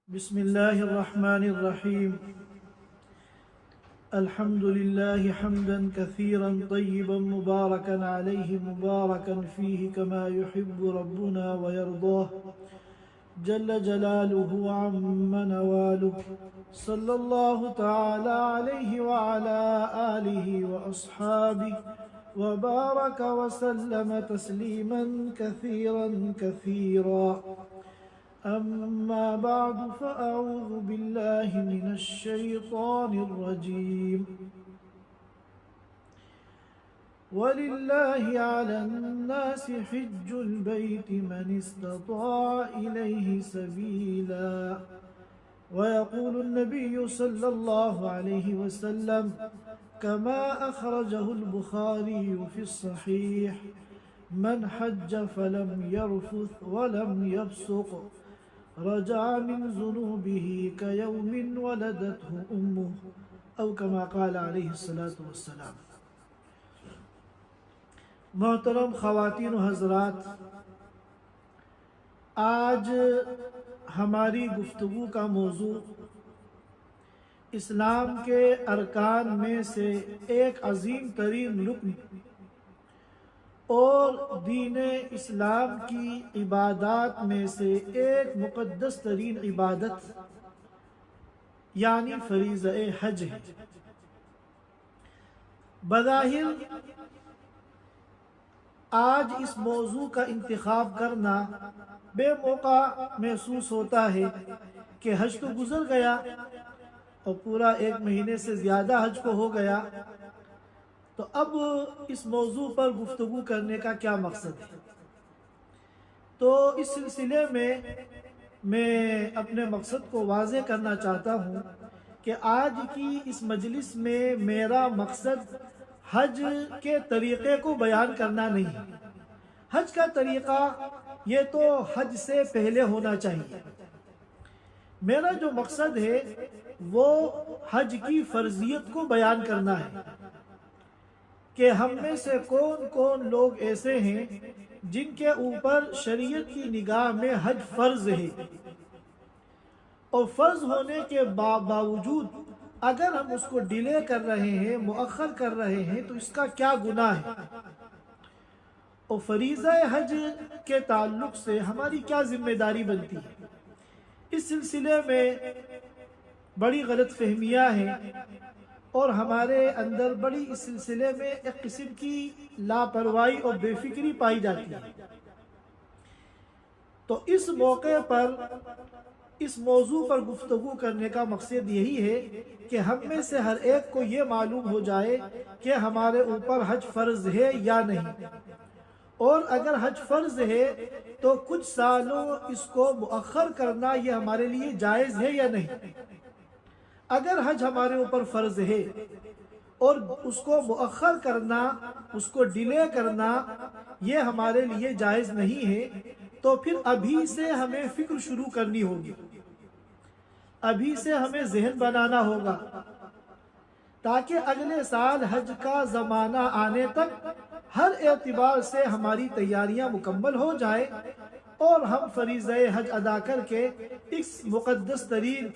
بسم الله الرحمن الرحيم. الحمد لله حمدا كثيرا طيبا مباركا عليه مباركا فيه كما يحب ربنا ويرضاه جل جلاله وعم نواله. صلى الله تعالى عليه وعلى آله وأصحابه وبارك وسلم تسليما كثيرا كثيرا. أما بعد فأعوذ بالله من الشيطان الرجيم. ولله على الناس حج البيت من استطاع إليه سبيلا. ويقول النبي صلى الله عليه وسلم كما أخرجه البخاري في الصحيح: من حج فلم يرفث ولم يفسق رجع من ذنوبه كيوم ولدته أمه، أو كما قال عليه الصلاة والسلام. محترم خواتین و حضرات، آج ہماری گفتگو کا موضوع اسلام کے ارکان میں سے ایک عظیم ترین رکن اور دین اسلام کی عبادات میں سے ایک مقدس ترین عبادت یعنی فریضہ حج ہے. بظاہر آج اس موضوع کا انتخاب کرنا بے موقع محسوس ہوتا ہے کہ حج تو گزر گیا اور پورا 1 مہینے سے زیادہ حج کو ہو گیا، تو اب اس موضوع پر گفتگو کرنے کا کیا مقصد ہے؟ تو اس سلسلے میں اپنے مقصد کو واضح کرنا چاہتا ہوں کہ آج کی اس مجلس میں میرا مقصد حج کے طریقے کو بیان کرنا نہیں ہے. حج کا طریقہ یہ تو حج سے پہلے ہونا چاہیے. میرا جو مقصد ہے وہ حج کی فرضیت کو بیان کرنا ہے کہ ہم میں سے کون کون لوگ ایسے ہیں جن کے اوپر شریعت کی نگاہ میں حج فرض ہے، اور فرض ہونے کے باوجود اگر ہم اس کو ڈیلے کر رہے ہیں، مؤخر کر رہے ہیں، تو اس کا کیا گناہ ہے، اور فریضہ حج کے تعلق سے ہماری کیا ذمہ داری بنتی ہے. اس سلسلے میں بڑی غلط فہمیاں ہیں اور ہمارے اندر بڑی اس سلسلے میں ایک قسم کی لاپرواہی اور بے فکری پائی جاتی ہے. تو اس موقع پر اس موضوع پر گفتگو کرنے کا مقصد یہی ہے کہ ہم میں سے ہر ایک کو یہ معلوم ہو جائے کہ ہمارے اوپر حج فرض ہے یا نہیں، اور اگر حج فرض ہے تو کچھ سالوں اس کو مؤخر کرنا یہ ہمارے لیے جائز ہے یا نہیں. اگر حج ہمارے اوپر فرض ہے اور اس کو مؤخر کرنا، اس کو ڈیلے کرنا یہ ہمارے لیے جائز نہیں ہے، تو پھر ابھی سے ہمیں فکر شروع کرنی ہوگی، ابھی سے ہمیں ذہن بنانا ہوگا تاکہ اگلے سال حج کا زمانہ آنے تک ہر اعتبار سے ہماری تیاریاں مکمل ہو جائے اور ہم فریضہ حج ادا کر کے اس مقدس ترین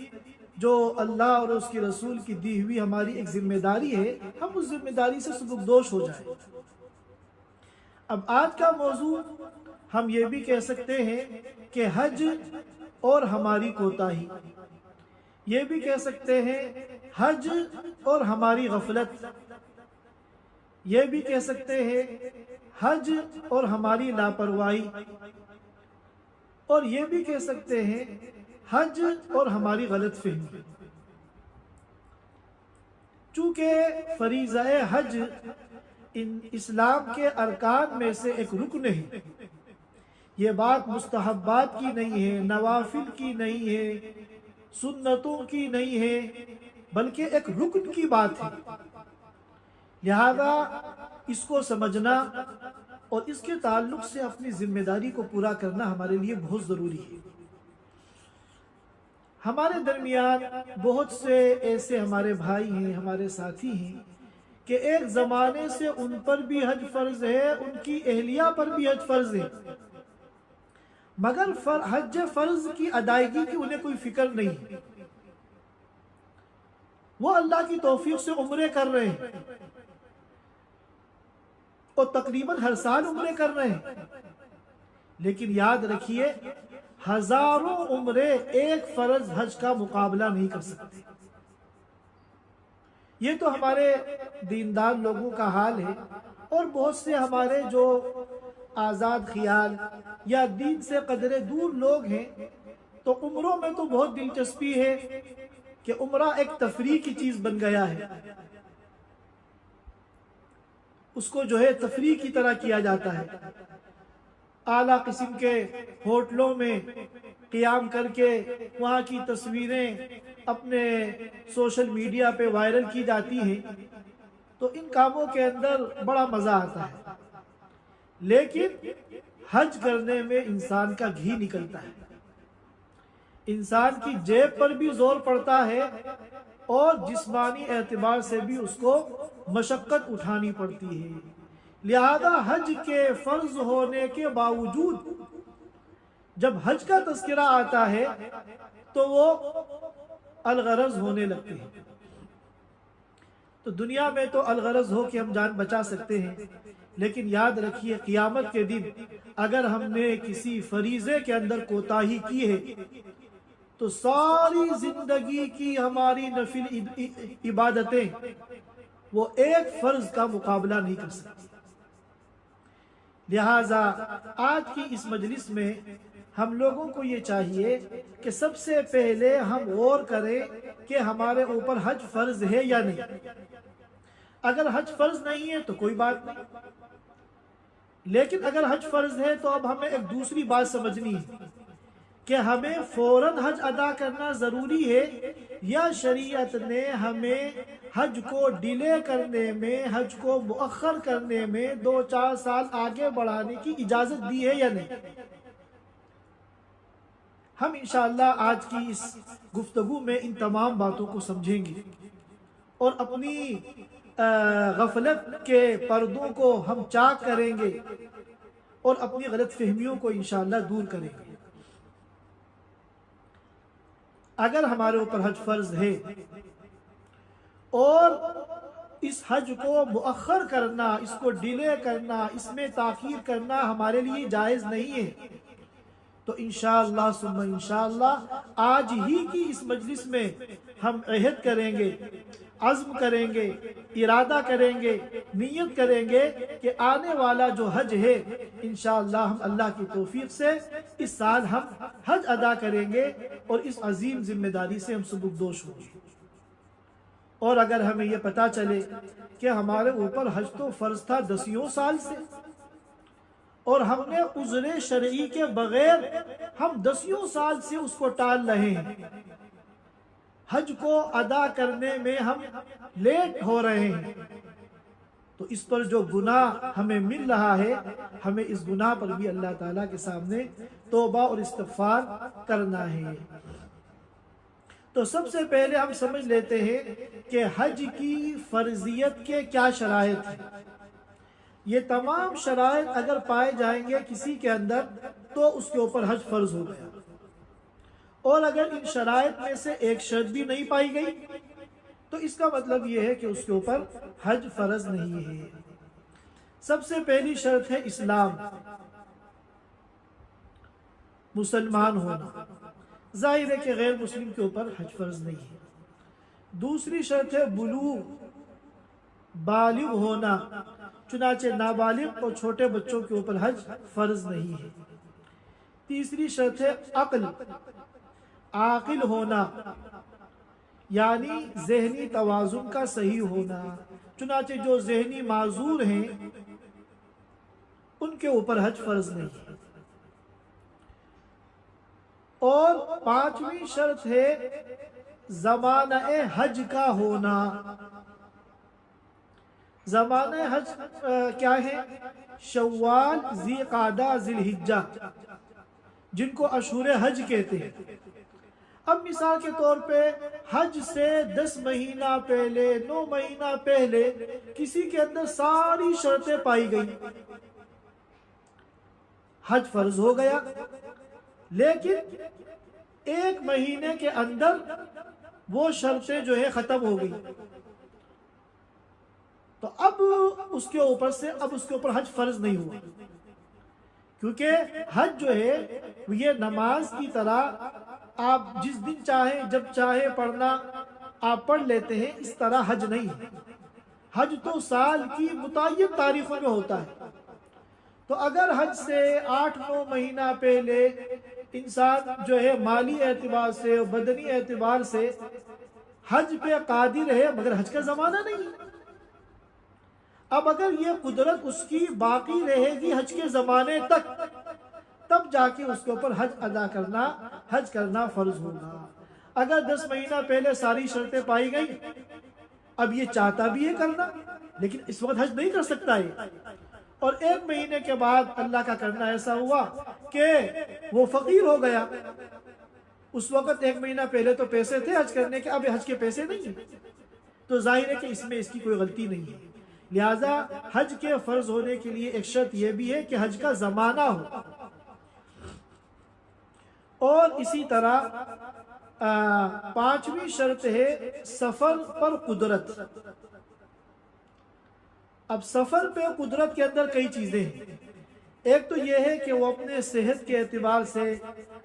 جو اللہ اور اس کی رسول کی دی ہوئی ہماری ایک ذمہ داری ہے، ہم اس ذمہ داری سے سبکدوش ہو جائیں. اب آج کا موضوع ہم یہ بھی کہہ سکتے ہیں کہ حج اور ہماری کوتاہی، یہ بھی کہہ سکتے ہیں حج اور ہماری غفلت، یہ بھی کہہ سکتے ہیں حج اور ہماری لاپرواہی، اور یہ بھی کہہ سکتے ہیں حج اور ہماری غلط فہمی. چونکہ فریضہ حج اسلام کے ارکان میں سے ایک رکن ہے، یہ بات مستحبات کی نہیں ہے، نوافل کی نہیں ہے، سنتوں کی نہیں ہے، بلکہ ایک رکن کی بات ہے. لہذا اس کو سمجھنا اور اس کے تعلق سے اپنی ذمہ داری کو پورا کرنا ہمارے لیے بہت ضروری ہے. ہمارے درمیان بہت سے ایسے ہمارے بھائی ہیں، ہمارے ساتھی ہیں کہ ایک زمانے سے ان پر بھی حج فرض ہے، ان کی اہلیہ پر بھی حج فرض ہے، مگر حج فرض کی ادائیگی کی انہیں کوئی فکر نہیں، وہ اللہ کی توفیق سے عمرے کر رہے ہیں اور تقریباً ہر سال عمرے کر رہے ہیں، لیکن یاد رکھیے ہزاروں عمرے ایک فرض حج کا مقابلہ نہیں کر سکتے۔ یہ تو ہمارے دیندار لوگوں کا حال ہے، اور بہت سے ہمارے جو آزاد خیال یا دین سے قدرے دور لوگ ہیں تو عمروں میں تو بہت دلچسپی ہے کہ عمرہ ایک تفریح کی چیز بن گیا ہے، اس کو جو ہے تفریح کی طرح کیا جاتا ہے، اعلیٰ قسم کے ہوٹلوں میں قیام کر کے وہاں کی تصویریں اپنے سوشل میڈیا پہ وائرل کی جاتی ہیں، تو ان کاموں کے اندر بڑا مزہ آتا ہے، لیکن حج کرنے میں انسان کا گھی نکلتا ہے، انسان کی جیب پر بھی زور پڑتا ہے اور جسمانی اعتبار سے بھی اس کو مشقت اٹھانی پڑتی ہے۔ لہذا حج کے فرض ہونے کے باوجود جب حج کا تذکرہ آتا ہے تو وہ الغرض ہونے لگتے ہیں۔ تو دنیا میں تو الغرض ہو کہ ہم جان بچا سکتے ہیں، لیکن یاد رکھیے قیامت کے دن اگر ہم نے کسی فریضے کے اندر کوتاہی کی ہے تو ساری زندگی کی ہماری نفل عبادتیں وہ ایک فرض کا مقابلہ نہیں کر سکتی۔ لہٰذا آج کی اس مجلس میں ہم لوگوں کو یہ چاہیے کہ سب سے پہلے ہم غور کریں کہ ہمارے اوپر حج فرض ہے یا نہیں۔ اگر حج فرض نہیں ہے تو کوئی بات نہیں، لیکن اگر حج فرض ہے تو اب ہمیں ایک دوسری بات سمجھنی ہے کہ ہمیں فوراً حج ادا کرنا ضروری ہے یا شریعت نے ہمیں حج کو ڈیلے کرنے میں، حج کو مؤخر کرنے میں 2-4 سال آگے بڑھانے کی اجازت دی ہے یا نہیں۔ ہم انشاءاللہ آج کی اس گفتگو میں ان تمام باتوں کو سمجھیں گے اور اپنی غفلت کے پردوں کو ہم چاک کریں گے اور اپنی غلط فہمیوں کو انشاءاللہ دور کریں گے۔ اگر ہمارے اوپر حج فرض ہے اور اس حج کو مؤخر کرنا، اس کو ڈیلے کرنا، اس میں تاخیر کرنا ہمارے لیے جائز نہیں ہے، تو انشاءاللہ ثم انشاءاللہ آج ہی کی اس مجلس میں ہم عہد کریں گے، عزم کریں گے، ارادہ کریں گے، نیت کریں گے کہ آنے والا جو حج ہے انشاءاللہ ہم اللہ کی توفیق سے اس سال ہم حج ادا کریں گے اور اس عظیم ذمہ داری سے ہم سبکدوش ہوں گے۔ اور اگر ہمیں یہ پتہ چلے کہ ہمارے اوپر حج تو فرض تھا 10 سال سے اور ہم نے عذر شرعی کے بغیر ہم 10 سال سے اس کو ٹال رہے ہیں، حج کو ادا کرنے میں ہم لیٹ ہو رہے ہیں، تو اس پر جو گناہ ہمیں مل رہا ہے ہمیں اس گناہ پر بھی اللہ تعالیٰ کے سامنے توبہ اور استغفار کرنا ہے۔ تو سب سے پہلے ہم سمجھ لیتے ہیں کہ حج کی فرضیت کے کیا شرائط ہیں۔ یہ تمام شرائط اگر پائے جائیں گے کسی کے اندر تو اس کے اوپر حج فرض ہو گیا، اور اگر ان شرائط میں سے ایک شرط بھی نہیں پائی گئی تو اس کا مطلب یہ ہے کہ اس کے اوپر حج فرض نہیں ہے۔ سب سے پہلی شرط ہے اسلام، مسلمان ہونا۔ ظاہر ہے کہ غیر مسلم کے اوپر حج فرض نہیں ہے۔ دوسری شرط ہے بلوغ، بالغ ہونا، چنانچہ نابالغ اور چھوٹے بچوں کے اوپر حج فرض نہیں ہے۔ تیسری شرط ہے عقل، عاقل ہونا، یعنی ذہنی توازن کا صحیح ہونا، چنانچہ جو ذہنی معذور ہیں ان کے اوپر حج فرض نہیں ہے۔ اور 5ویں شرط ہے زمانہ حج کا ہونا۔ زمانہ حج کیا ہے؟ شوال، ذی قعدہ، ذی الحجہ، جن کو اشہر حج کہتے ہیں۔ اب مثال کے طور پہ حج سے 10 مہینہ پہلے، 9 مہینہ پہلے کسی کے اندر ساری شرطیں پائی گئی، حج فرض ہو گیا، لیکن 1 مہینے کے اندر وہ شرطیں جو ہے ختم ہو گئی، تو اب اس کے اوپر حج فرض نہیں ہوا، کیونکہ حج جو ہے یہ نماز کی طرح آپ جس دن چاہیں جب چاہے پڑھنا آپ پڑھ لیتے ہیں، اس طرح حج نہیں ہے۔ حج تو سال کی متعین تاریخوں میں ہوتا ہے، تو اگر حج سے 8-9 مہینہ پہلے انسان جو ہے مالی اعتبار سے اور بدنی اعتبار سے حج پہ قادر ہے مگر حج کا زمانہ نہیں، اب اگر یہ قدرت اس کی باقی رہے گی حج کے زمانے تک، تب جا کے اس کے اوپر حج کرنا فرض ہوگا۔ اگر 10 مہینہ پہلے ساری شرطیں پائی گئی، اب یہ چاہتا بھی ہے کرنا لیکن اس وقت حج نہیں کر سکتا ہے، اور 1 مہینے کے بعد اللہ کا کرنا ایسا ہوا کہ وہ فقیر ہو گیا، اس وقت 1 مہینہ پہلے تو پیسے تھے حج کرنے کے، اب حج کے پیسے نہیں ہیں، تو ظاہر ہے کہ اس میں اس کی کوئی غلطی نہیں ہے۔ لہٰذا حج کے فرض ہونے کے لیے ایک شرط یہ بھی ہے کہ حج کا زمانہ ہو، اور اسی طرح 5ویں شرط ہے سفر پر قدرت۔ اب سفر پہ قدرت کے اندر کئی چیزیں ہیں، ایک تو یہ ہے کہ وہ اپنے صحت کے اعتبار سے،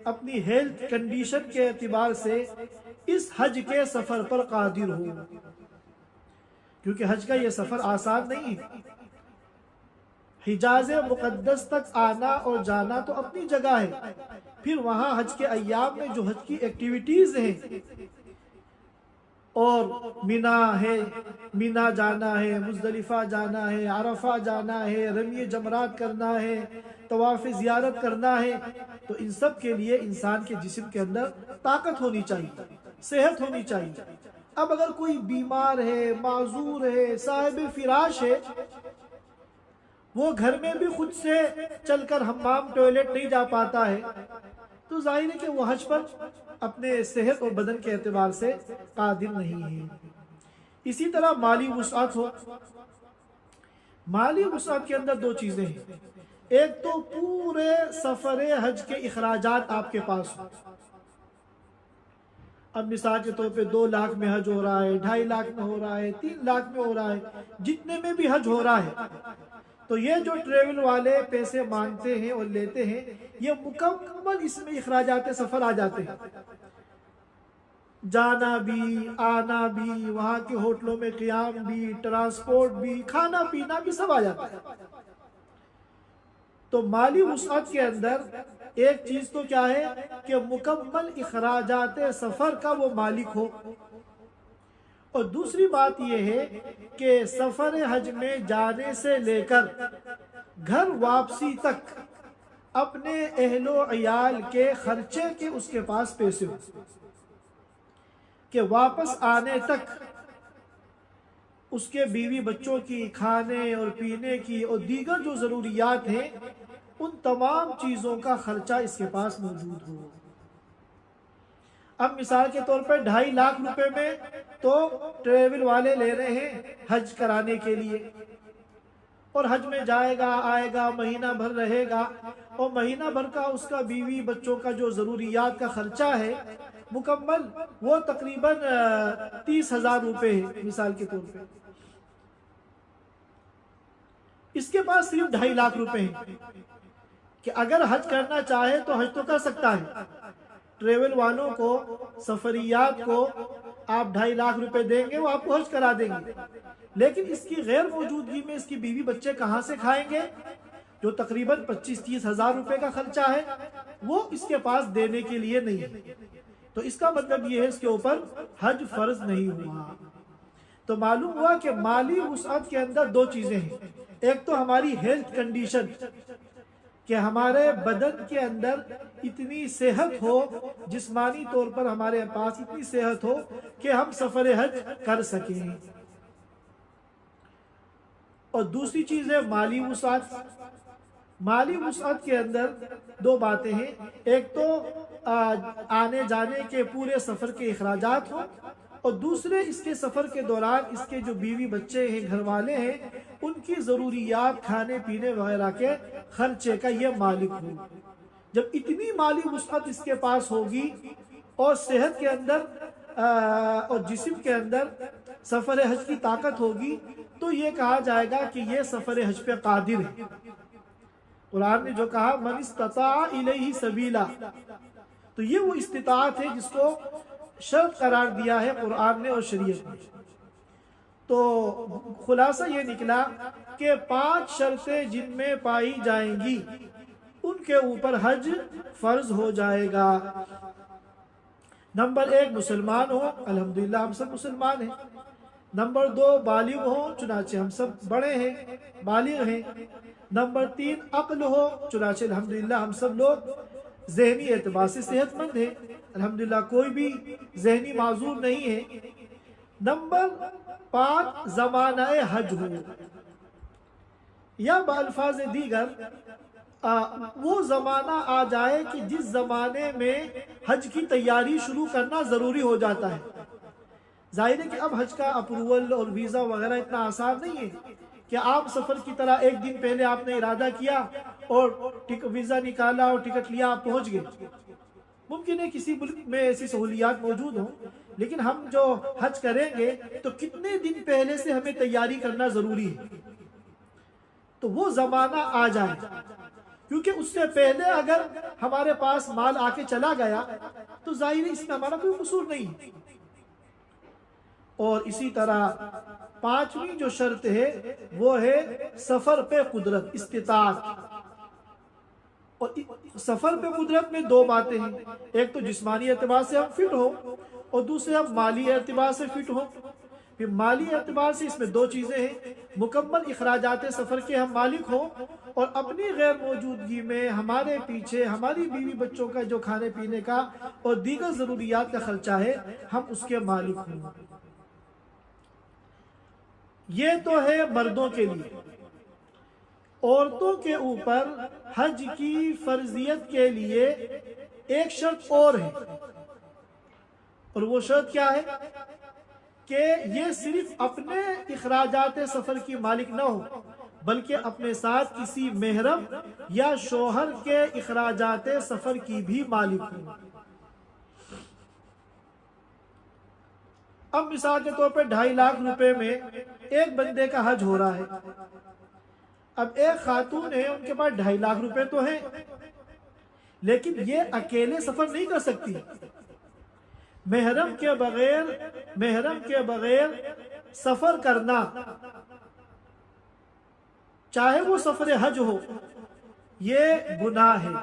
اپنی ہیلتھ کنڈیشن کے اعتبار سے اس حج کے سفر پر قادر ہو، کیونکہ حج کا یہ سفر آسان نہیں ہے۔ حجاز مقدس تک آنا اور جانا تو اپنی جگہ ہے، پھر وہاں حج کے ایام میں جو حج کی ایکٹیویٹیز ہیں، اور مینا جانا ہے، مزدلفہ جانا ہے، عرفہ جانا ہے، رمی جمرات کرنا ہے، طواف زیارت کرنا ہے، تو ان سب کے لیے انسان کے جسم کے اندر طاقت ہونی چاہیے، صحت ہونی چاہیے۔ اب اگر کوئی بیمار ہے، معذور ہے، صاحب فراش ہے، وہ گھر میں بھی خود سے چل کر حمام ٹوائلٹ نہیں جا پاتا ہے، تو ظاہر ہے کہ وہ حج پر اپنے صحت اور بدن کے اعتبار سے قادر نہیں ہے۔ اسی طرح مالی وسعت ہو، مالی وسعت کے اندر 2 چیزیں ہیں، ایک تو پورے سفر حج کے اخراجات آپ کے پاس ہو۔ اب مثال کے طور پہ 2 لاکھ میں حج ہو رہا ہے، 2.5 لاکھ میں ہو رہا ہے، 3 لاکھ میں ہو رہا ہے، جتنے میں بھی حج ہو رہا ہے، تو یہ جو ٹریول والے پیسے مانگتے ہیں اور لیتے ہیں، یہ مکمل اس میں اخراجات سفر آ جاتے ہیں، جانا بھی، آنا بھی، وہاں کے ہوٹلوں میں قیام بھی، ٹرانسپورٹ بھی، کھانا پینا بھی، سب آ جاتا ہے۔ تو مالی وسعت کے اندر ایک چیز تو کیا ہے کہ مکمل اخراجات سفر کا وہ مالک ہو، اور دوسری بات یہ ہے کہ سفر حج میں جانے سے لے کر گھر واپسی تک اپنے اہل و عیال کے خرچے کے اس کے پاس پیسے ہو، کہ واپس آنے تک اس کے بیوی بچوں کی کھانے اور پینے کی اور دیگر جو ضروریات ہیں، ان تمام چیزوں کا خرچہ اس کے پاس موجود ہو۔ اب مثال کے طور پر 2.5 لاکھ روپے میں تو ٹریول والے لے رہے ہیں حج کرانے کے لیے، اور حج میں جائے گا، آئے گا، مہینہ بھر رہے گا، اور مہینہ بھر کا اس کا بیوی بچوں کا جو ضروریات کا خرچہ ہے مکمل، وہ تقریباً 30,000 روپے ہے مثال کے طور پہ۔ اس کے پاس صرف 2.5 لاکھ روپے ہیں کہ اگر حج کرنا چاہے تو حج تو کر سکتا ہے۔ ٹریول والوں کو، سفریات کو آپ 2.5 لاکھ روپے دیں گے، وہ آپ کو حج کرا دیں گے، لیکن اس کی غیر موجودگی میں اس کی بیوی بچے کہاں سے کھائیں گے؟ جو تقریباً 25-30 ہزار روپے کا خرچہ ہے، وہ اس کے پاس دینے کے لیے نہیں ہے، تو اس کا مطلب یہ ہے اس کے اوپر حج فرض نہیں ہوا۔ تو معلوم ہوا کہ مالی وسعت کے اندر 2 چیزیں ہیں، ایک تو ہماری ہیلتھ کنڈیشن، کہ ہمارے بدن کے اندر اتنی صحت ہو، جسمانی طور پر ہمارے پاس اتنی صحت ہو کہ ہم سفر حج کر سکیں، اور دوسری چیز ہے مالی وسعت۔ مالی وسعت کے اندر 2 باتیں ہیں، ایک تو آنے جانے کے پورے سفر کے اخراجات ہوں، اور دوسرے اس کے سفر کے دوران اس کے جو بیوی بچے ہیں، گھر والے ہیں، ان کی ضروریات کھانے پینے وغیرہ کے خرچے کا یہ مالک ہو۔ جب اتنی مالی وسعت اس کے پاس ہوگی اور صحت کے اندر اور جسم کے اندر سفر حج کی طاقت ہوگی تو یہ کہا جائے گا کہ یہ سفر حج پہ قادر ہے۔ قرآن نے جو کہا من استطاع الیہ سبیلا، تو یہ وہ استطاعت ہے جس کو شرط قرار دیا ہے قرآن نے اور شریعت نے۔ تو خلاصہ یہ نکلا کہ 5 شرطیں جن میں پائی جائیں گی ان کے اوپر حج فرض ہو جائے گا۔ نمبر 1 مسلمان ہو، الحمدللہ ہم سب مسلمان ہیں۔ نمبر 2 بالغ ہو، چنانچہ ہم سب بڑے ہیں، بالغ ہیں۔ نمبر 3 عقل ہو، چنانچہ الحمدللہ ہم سب لوگ ذہنی اعتبار سے صحت مند ہیں، الحمدللہ کوئی بھی ذہنی معذور نہیں ہے۔ نمبر 5 زمانہ حج ہو، یا بالفاظ دیگر وہ زمانہ آ جائے کہ جس زمانے میں حج کی تیاری شروع کرنا ضروری ہو جاتا ہے۔ ظاہر ہے کہ اب حج کا اپروول اور ویزا وغیرہ اتنا آسان نہیں ہے کہ آپ سفر کی طرح ایک دن پہلے آپ نے ارادہ کیا اور ویزا نکالا اور ٹکٹ لیا آپ پہنچ گئے۔ ممکن ہے کسی ملک میں ایسی سہولیات موجود ہوں، لیکن ہم جو حج کریں گے تو کتنے دن پہلے سے ہمیں تیاری کرنا ضروری ہے۔ تو وہ زمانہ آ جائے، کیونکہ اس سے پہلے اگر ہمارے پاس مال آ کے چلا گیا تو ظاہر ہے اس میں ہمارا کوئی قصور نہیں۔ اور اسی طرح 5ویں جو شرط ہے وہ ہے سفر پہ قدرت، استطاعت۔ اور سفر پہ قدرت میں 2 باتیں ہیں، ایک تو جسمانی اعتبار سے ہم فٹ ہوں اور دوسرے ہم مالی اعتبار سے فٹ ہوں۔ پھر مالی اعتبار سے اس میں 2 چیزیں ہیں، مکمل اخراجات سفر کے ہم مالک ہوں اور اپنی غیر موجودگی میں ہمارے پیچھے ہماری بیوی بچوں کا جو کھانے پینے کا اور دیگر ضروریات کا خرچہ ہے ہم اس کے مالک ہوں۔ یہ تو ہے مردوں کے لیے۔ عورتوں کے اوپر حج کی فرضیت کے لیے ایک شرط اور ہے، اور وہ شرط کیا ہے کہ یہ صرف اپنے اخراجات سفر کی مالک نہ ہو بلکہ اپنے ساتھ کسی محرم یا شوہر کے اخراجات سفر کی بھی مالک ہو۔ اب مثال کے طور پہ 2.5 لاکھ روپے میں ایک بندے کا حج ہو رہا ہے۔ اب ایک خاتون ہے، ان کے پاس 2.5 لاکھ روپے تو ہیں، لیکن یہ اکیلے سفر نہیں کر سکتی۔ محرم کے بغیر سفر کرنا، چاہے وہ سفر حج ہو، یہ گناہ ہے،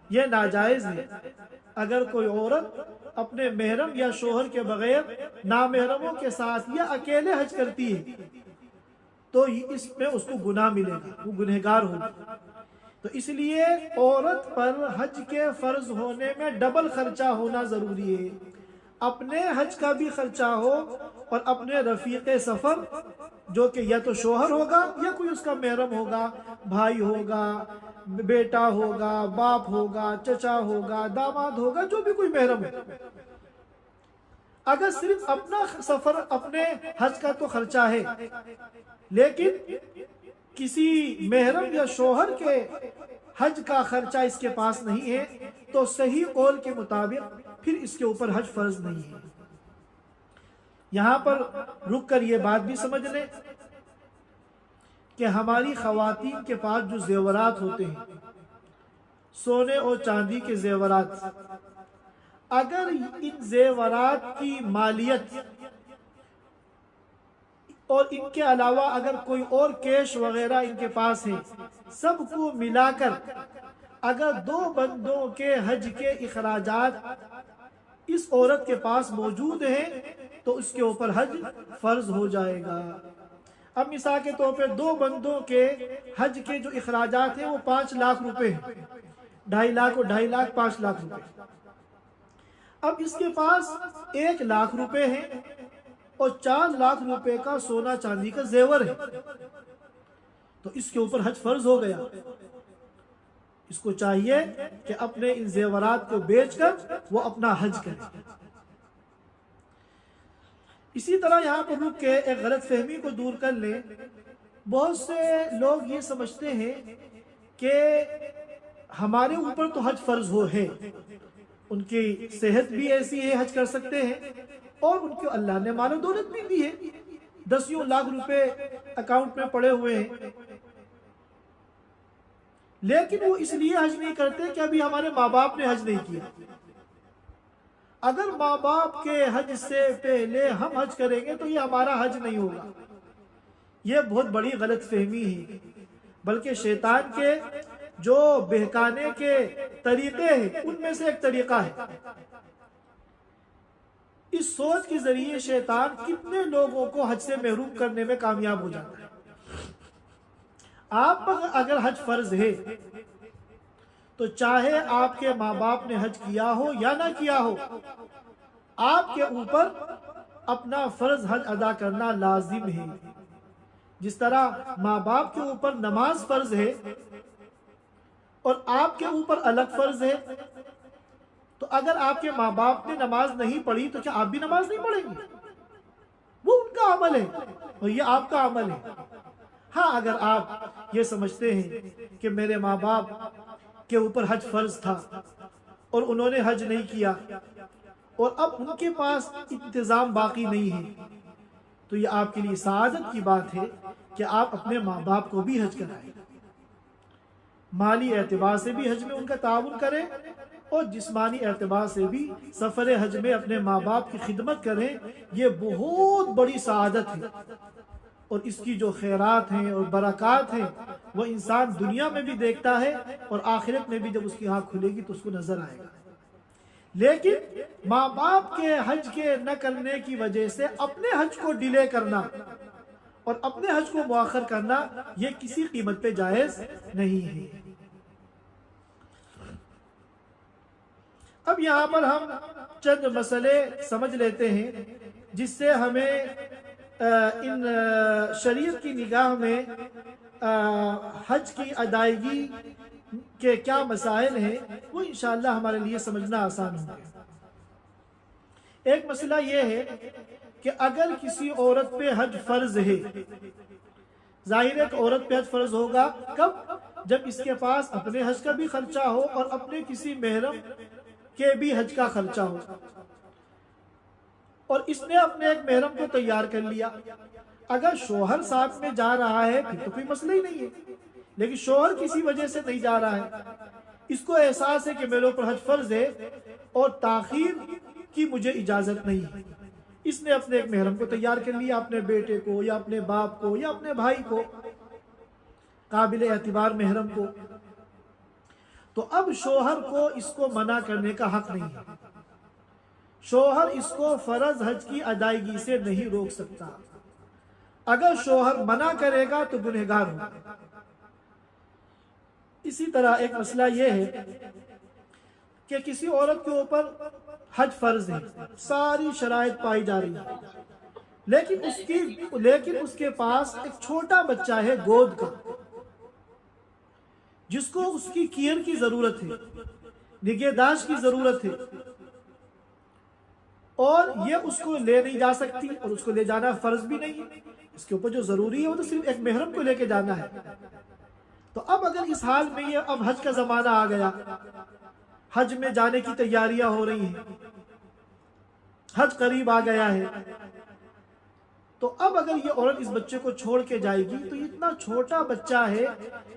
یہ ناجائز ہے۔ اگر کوئی عورت اپنے محرم یا شوہر کے بغیر نامحرموں کے ساتھ یا اکیلے حج کرتی ہے تو اس میں اس کو گناہ ملے گا، وہ گنہگار ہوگی۔ تو اس لیے عورت پر حج کے فرض ہونے میں ڈبل خرچہ ہونا ضروری ہے، اپنے حج کا بھی خرچہ ہو اور اپنے رفیق سفر جو کہ یا تو شوہر ہوگا یا کوئی اس کا محرم ہوگا، بھائی ہوگا، بیٹا ہوگا، باپ ہوگا، چچا ہوگا، داماد ہوگا، جو بھی کوئی محرم ہے۔ اگر صرف اپنا سفر اپنے حج کا تو خرچہ ہے، لیکن کسی محرم یا شوہر کے حج کا خرچہ اس کے پاس نہیں ہے تو صحیح قول کے مطابق پھر اس کے اوپر حج فرض نہیں ہے۔ یہاں پر رک کر یہ بات بھی سمجھ لیں کہ ہماری خواتین کے پاس جو زیورات ہوتے ہیں، سونے اور چاندی کے زیورات، اگر ان زیورات کی مالیت اور ان کے علاوہ اگر کوئی اور کیش وغیرہ ان کے پاس ہے، سب کو ملا کر اگر 2 بندوں کے حج کے اخراجات اس عورت کے پاس موجود ہیں تو اس کے اوپر حج فرض ہو جائے گا۔ اب مثال کے طور پہ 2 بندوں کے حج کے جو اخراجات ہیں وہ 5 لاکھ روپے ہیں، 2.5 لاکھ اور 2.5 لاکھ 5 لاکھ روپے۔ اب اس کے پاس 1 لاکھ روپے ہیں اور 4 لاکھ روپے کا سونا چاندی کا زیور ہے، تو اس کے اوپر حج فرض ہو گیا۔ اس کو چاہیے کہ اپنے ان زیورات کو بیچ کر وہ اپنا حج کرے۔ اسی طرح یہاں پر رک کے ایک غلط فہمی کو دور کر لیں۔ بہت سے لوگ یہ سمجھتے ہیں کہ ہمارے اوپر تو حج فرض ہے، ان کی صحت بھی ایسی ہے حج کر سکتے ہیں، اور ان کو اللہ نے مال و دولت بھی دی ہے، 10 لاکھ روپے اکاؤنٹ میں پڑے ہوئے ہیں، لیکن وہ اس لیے حج نہیں کرتے کہ ابھی ہمارے ماں باپ نے حج نہیں کیا۔ اگر ماں باپ کے حج سے پہلے ہم حج کریں گے تو یہ ہمارا حج نہیں ہوگا۔ یہ بہت بڑی غلط فہمی ہے، بلکہ شیطان کے جو بہکانے کے طریقے ہیں ان میں سے ایک طریقہ ہے۔ اس سوچ کے ذریعے شیطان کتنے لوگوں کو حج سے محروم کرنے میں کامیاب ہو جاتا ہے۔ آپ پر اگر حج فرض ہے تو چاہے آپ کے ماں باپ نے حج کیا ہو یا نہ کیا ہو، آپ کے اوپر اپنا فرض حج ادا کرنا لازم ہے۔ جس طرح ماں باپ کے اوپر نماز فرض ہے اور آپ کے اوپر الگ فرض ہے، تو اگر آپ کے ماں باپ نے نماز نہیں پڑھی تو کیا آپ بھی نماز نہیں پڑھیں گے؟ وہ ان کا عمل ہے اور یہ آپ کا عمل ہے۔ ہاں، اگر آپ یہ سمجھتے ہیں کہ میرے ماں باپ کے اوپر حج فرض تھا اور انہوں نے حج نہیں کیا اور اب ان کے پاس انتظام باقی نہیں ہے، تو یہ آپ کے لیے سعادت کی بات ہے کہ آپ اپنے ماں باپ کو بھی حج کرائیں، مالی اعتبار سے بھی حج میں ان کا تعاون کریں اور جسمانی اعتبار سے بھی سفر حج میں اپنے ماں باپ کی خدمت کریں۔ یہ بہت بڑی سعادت ہے، اور اس کی جو خیرات ہیں اور برکات ہیں وہ انسان دنیا میں بھی دیکھتا ہے اور آخرت میں بھی جب اس کی آنکھ کھلے گی تو اس کو نظر آئے گا۔ لیکن ماں باپ کے حج کے نہ کرنے کی وجہ سے اپنے حج کو ڈیلے کرنا اور اپنے حج کو مؤخر کرنا یہ کسی قیمت پہ جائز نہیں ہے۔ اب یہاں پر ہم چند مسئلے سمجھ لیتے ہیں جس سے ہمیں ان شریعت کی نگاہ میں حج کی ادائیگی کے کیا مسائل ہیں وہ انشاءاللہ ہمارے لیے سمجھنا آسان ہوگا۔ ایک مسئلہ یہ ہے کہ اگر کسی عورت پہ حج فرض ہے، ظاہر ہے کہ عورت پہ حج فرض ہوگا کب؟ جب اس کے پاس اپنے حج کا بھی خرچہ ہو اور اپنے کسی محرم کے بھی حج کا خرچہ ہو، اور اس نے اپنے ایک محرم کو تیار کر لیا۔ اگر شوہر ساتھ میں جا رہا ہے پھر تو کوئی مسئلہ ہی نہیں ہے، لیکن شوہر کسی وجہ سے نہیں جا رہا ہے، اس کو احساس ہے کہ میرے اوپر حج فرض ہے اور تاخیر کی مجھے اجازت نہیں ہے، اس نے اپنے ایک محرم کو تیار کر لیا، اپنے بیٹے کو یا اپنے باپ کو یا اپنے بھائی کو، قابل اعتبار محرم کو، تو اب شوہر کو اس کو منع کرنے کا حق نہیں ہے۔ شوہر اس کو فرض حج کی ادائیگی سے نہیں روک سکتا۔ اگر شوہر منع کرے گا تو گنہگار ہوگا۔ اسی طرح ایک مسئلہ یہ ہے کہ کسی عورت کے اوپر حج فرض ہے، ساری شرائط پائی جا رہی ہے، لیکن اس کے پاس ایک چھوٹا بچہ ہے گود کا، جس کو اس کی کیئر کی ضرورت ہے، نگہداشت کی ضرورت ہے، اور یہ اس کو لے نہیں جا سکتی اور اس کو لے جانا فرض بھی نہیں ہے۔ اس کے اوپر جو ضروری ہے وہ تو صرف ایک محرم کو لے کے جانا ہے۔ تو اب اگر اس حال میں یہ اب حج کا زمانہ آ گیا، حج میں جانے کی تیاریاں ہو رہی ہیں، حج قریب آ گیا ہے، تو اب اگر یہ عورت اس بچے کو چھوڑ کے جائے گی تو اتنا چھوٹا بچہ ہے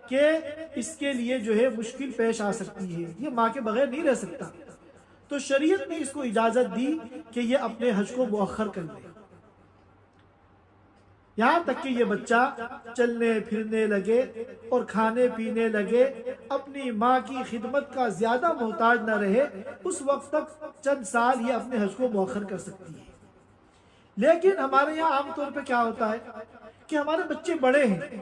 کہ اس کے لیے جو ہے مشکل پیش آ سکتی ہے، یہ ماں کے بغیر نہیں رہ سکتا۔ تو شریعت نے اس کو اجازت دی کہ یہ اپنے حج کو مؤخر کر لے، یہاں تک کہ یہ بچہ چلنے پھرنے لگے اور کھانے پینے لگے، اپنی ماں کی خدمت کا زیادہ محتاج نہ رہے، اس وقت تک چند سال یہ اپنے حج کو مؤخر کر سکتی ہے۔ لیکن ہمارے یہاں عام طور پہ کیا ہوتا ہے کہ ہمارے بچے بڑے ہیں،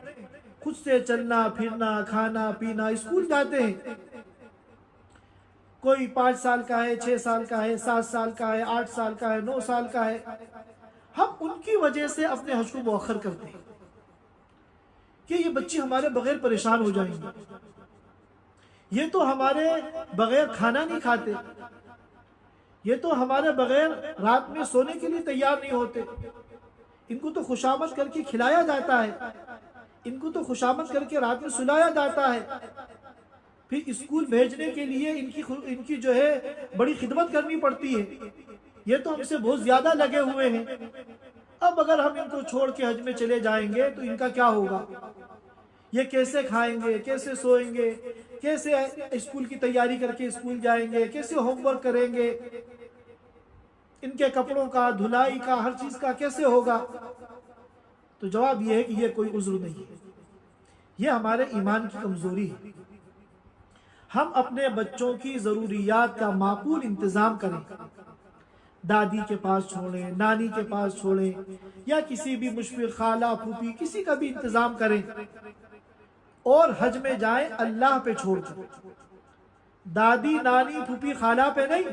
خود سے چلنا پھرنا کھانا پینا، اسکول جاتے ہیں، کوئی 5 سال کا ہے، 6 سال کا ہے، 7 سال کا ہے، 8 سال کا ہے، 9 سال کا ہے، ہم ان کی وجہ سے اپنے حج کو مؤخر کرتے ہیں کہ یہ بچے ہمارے بغیر پریشان ہو جائیں گے، یہ تو ہمارے بغیر کھانا نہیں کھاتے، یہ تو ہمارے بغیر رات میں سونے کے لیے تیار نہیں ہوتے، ان کو تو خوشامد کر کے کھلایا جاتا ہے، ان کو تو خوشامد کر کے رات میں سلایا جاتا ہے، پھر اسکول بھیجنے کے لیے ان کی جو ہے بڑی خدمت کرنی پڑتی ہے، یہ تو ہم سے بہت زیادہ لگے ہوئے ہیں۔ اب اگر ہم ان کو چھوڑ کے حج میں چلے جائیں گے تو ان کا کیا ہوگا؟ یہ کیسے کھائیں گے، کیسے سوئیں گے، کیسے اسکول کی تیاری کر کے اسکول جائیں گے، کیسے ہوم ورک کریں گے، ان کے کپڑوں کا، دھلائی کا، ہر چیز کا کیسے ہوگا؟ تو جواب یہ ہے کہ یہ کوئی عذر نہیں ہے، یہ ہمارے ایمان کی کمزوری ہے۔ ہم اپنے بچوں کی ضروریات کا معقول انتظام کریں، دادی کے پاس چھوڑیں، نانی کے پاس چھوڑیں، یا کسی بھی مشفق خالہ پھوپھی کسی کا بھی انتظام کریں، اور حج میں جائیں اللہ پہ چھوڑ کر، دادی نانی پھوپھی خالہ پہ نہیں،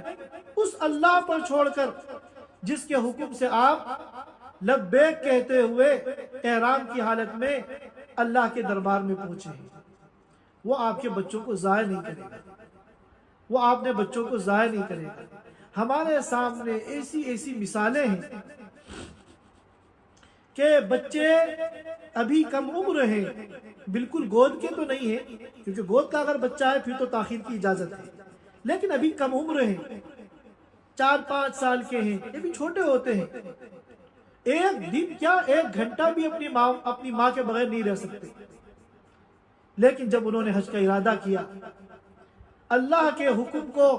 اس اللہ پر چھوڑ کر جس کے حکم سے آپ لبیک کہتے ہوئے احرام کی حالت میں اللہ کے دربار میں پہنچے ہیں۔ وہ آپ کے بچوں کو ضائع نہیں کرے گا، وہ آپ نے بچوں کو ضائع نہیں کرے گا۔ ہمارے سامنے ایسی ایسی مثالیں ہیں کہ بچے ابھی کم عمر ہیں، بالکل گود کے تو نہیں ہیں، کیونکہ گود کا اگر بچہ ہے پھر تو تاخیر کی اجازت ہے، لیکن ابھی کم عمر ہیں، 4-5 سال کے ہیں، یہ بھی چھوٹے ہوتے ہیں، ایک دن کیا 1 گھنٹہ بھی اپنی ماں کے بغیر نہیں رہ سکتے، لیکن جب انہوں نے حج کا ارادہ کیا، اللہ کے حکم کو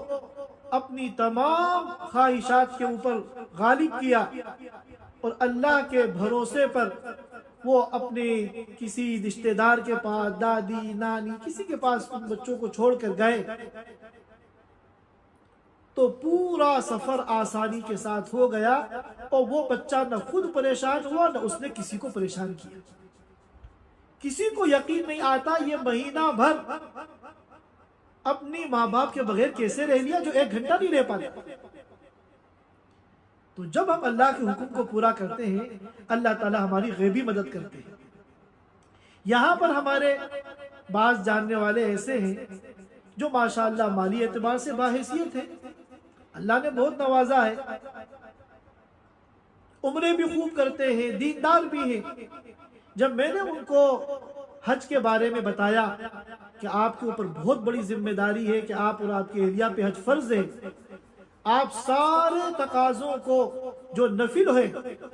اپنی تمام خواہشات کے اوپر غالب کیا، اور اللہ کے بھروسے پر وہ اپنے کسی رشتہ دار کے پاس، دادی نانی کسی کے پاس ان بچوں کو چھوڑ کر گئے، تو پورا سفر آسانی کے ساتھ ہو گیا، اور وہ بچہ نہ خود پریشان ہوا نہ اس نے کسی کو پریشان کیا۔ کسی کو یقین نہیں آتا یہ مہینہ بھر اپنی ماں باپ کے بغیر کیسے رہ لیا، جو 1 گھنٹہ نہیں رہ پاتا۔ تو جب ہم اللہ کے حکم کو پورا کرتے ہیں، اللہ تعالی ہماری غیبی مدد کرتے ہیں۔ یہاں پر ہمارے بعض جاننے والے ایسے ہیں جو ماشاءاللہ مالی اعتبار سے باحیثیت ہیں، اللہ نے بہت نوازا ہے، عمرے بھی خوب کرتے ہیں، دیندار بھی ہیں۔ جب میں نے ان کو حج کے بارے میں بتایا کہ آپ کے اوپر بہت بڑی ذمہ داری ہے کہ آپ اور آپ کی اہلیہ پہ حج فرض ہے، آپ سارے تقاضوں کو جو نفل ہے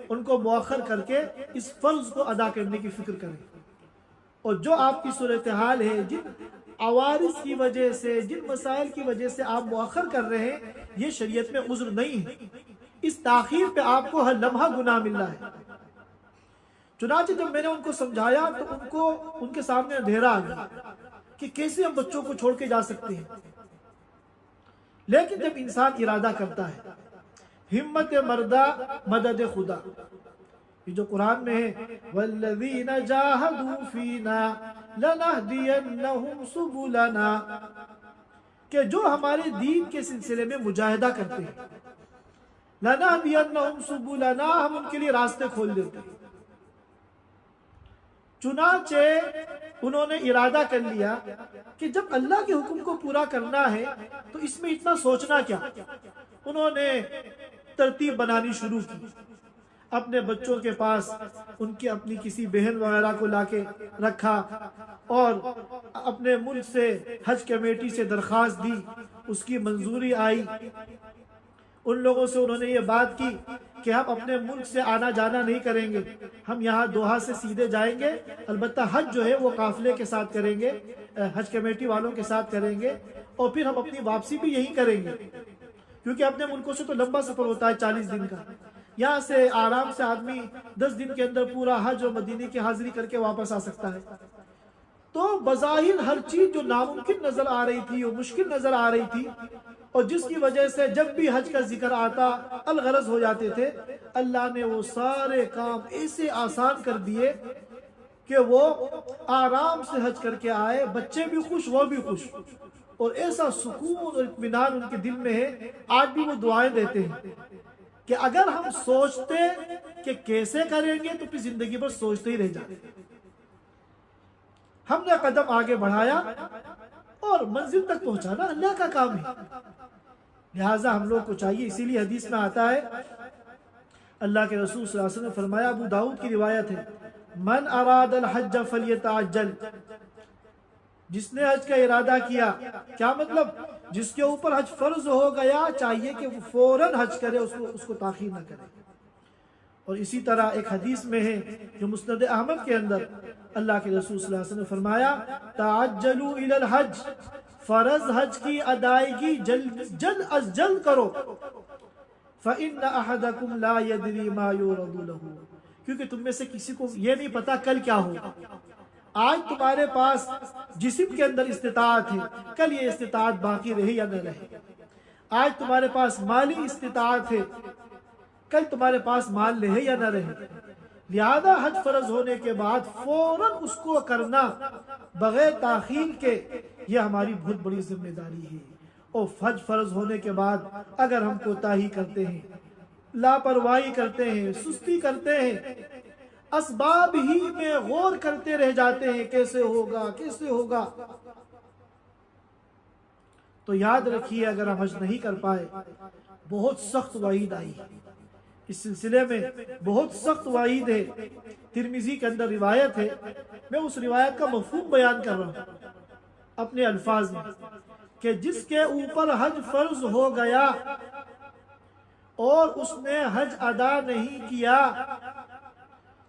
ان کو مؤخر کر کے اس فرض کو ادا کرنے کی فکر کریں، اور جو آپ کی صورتحال ہے، جن عوارض کی وجہ سے، جن مسائل کی وجہ سے آپ مؤخر کر رہے ہیں، یہ شریعت میں عذر نہیں ہے، اس تاخیر پہ آپ کو ہر لمحہ گناہ مل رہا ہے۔ چنانچہ جب میں نے ان کو سمجھایا تو ان کے سامنے اندھیرا آ گیا کہ کیسے ہم بچوں کو چھوڑ کے جا سکتے ہیں، لیکن جب انسان ارادہ کرتا ہے، ہمت مردہ مدد خدا، یہ جو قرآن میں ہے وَالَّذِينَ جَاهَدُوا فِينَا لَنَهْدِيَنَّهُمْ سُبُلَنَا، کہ جو ہمارے دین کے سلسلے میں مجاہدہ کرتے ہیں، لَنَهْدِيَنَّهُمْ سُبُلَنَا، ہم ان کے لیے راستے کھول دیتے ہیں۔ چنانچہ انہوں نے ارادہ کر لیا کہ جب اللہ کے حکم کو پورا کرنا ہے تو اس میں اتنا سوچنا کیا۔ انہوں نے ترتیب بنانی شروع کی، اپنے بچوں کے پاس ان کی اپنی کسی بہن وغیرہ کو لا کے رکھا، اور اپنے ملک سے حج کمیٹی سے درخواست دی، اس کی منظوری آئی۔ ان لوگوں سے انہوں نے یہ بات کی کہ ہم اپنے ملک سے آنا جانا نہیں کریں گے، ہم یہاں دوحہ سے سیدھے جائیں گے، البتہ حج جو ہے وہ قافلے کے ساتھ کریں گے، حج کمیٹی والوں کے ساتھ کریں گے، اور پھر ہم اپنی واپسی بھی یہی کریں گے، کیونکہ اپنے ملکوں سے تو لمبا سفر ہوتا ہے 40 دن کا، یہاں سے آرام سے آدمی 10 دن کے اندر پورا حج اور مدینے کی حاضری کر کے واپس آ سکتا ہے۔ تو بظاہر ہر چیز جو ناممکن نظر آ رہی تھی، وہ مشکل نظر آ رہی تھی، اور جس کی وجہ سے جب بھی حج کا ذکر آتا الغرض ہو جاتے تھے، اللہ نے وہ سارے کام ایسے آسان کر دیے کہ وہ آرام سے حج کر کے آئے، بچے بھی خوش، وہ بھی خوش، اور ایسا سکون اور اطمینان ان کے دل میں ہے۔ آج بھی وہ دعائیں دیتے ہیں کہ اگر ہم سوچتے کہ کیسے کریں گے تو پھر زندگی بھر سوچتے ہی رہ جاتے۔ ہم نے قدم آگے بڑھایا اور منزل تک پہنچانا اللہ کا کام ہے، لہٰذا ہم لوگ کو چاہیے، اسی لیے حدیث میں آتا ہے، اللہ کے رسول صلی اللہ علیہ وسلم نے فرمایا، ابو داؤد کی روایت ہے، من اراد الحج فلیتعجل، جس نے حج کا ارادہ کیا، کیا مطلب؟ جس کے اوپر حج فرض ہو گیا چاہیے کہ وہ فوراً حج کرے، اس کو تاخیر نہ کرے۔ اور اسی طرح ایک حدیث میں ہے جو مسند احمد کے اندر اللہ کے رسول صلی اللہ علیہ وسلم نے فرمایا تعجلوا الی الحج، فرض حج کی ادائیگی جلد از جلد کرو، فإن أحدكم لا يدري ما يورد له، کیونکہ تم میں سے کسی کو یہ نہیں پتا کل کیا ہوگا۔ آج تمہارے پاس جسم کے اندر استطاعت ہے، کل یہ استطاعت باقی رہے یا نہ رہے۔ آج تمہارے پاس مالی استطاعت ہے، کل تمہارے پاس مال رہے یا نہ رہے۔ لہذا حج فرض ہونے کے بعد فوراً اس کو کرنا بغیر تاخیر کے، یہ ہماری بہت بڑی ذمہ داری ہے۔ اور حج فرض ہونے کے بعد اگر ہم کوتاہی کرتے ہیں، لاپرواہی کرتے ہیں، سستی کرتے ہیں، اسباب ہی میں غور کرتے رہ جاتے ہیں کیسے ہوگا کیسے ہوگا، تو یاد رکھیے اگر ہم حج نہیں کر پائے بہت سخت وعید آئی ہے۔ اس سلسلے میں بہت سخت وعید ہے۔ ترمذی کے اندر روایت ہے، میں اس روایت کا مفہوم بیان کر رہا ہوں اپنے الفاظ میں، کہ جس کے اوپر حج فرض ہو گیا اور اس نے حج ادا نہیں کیا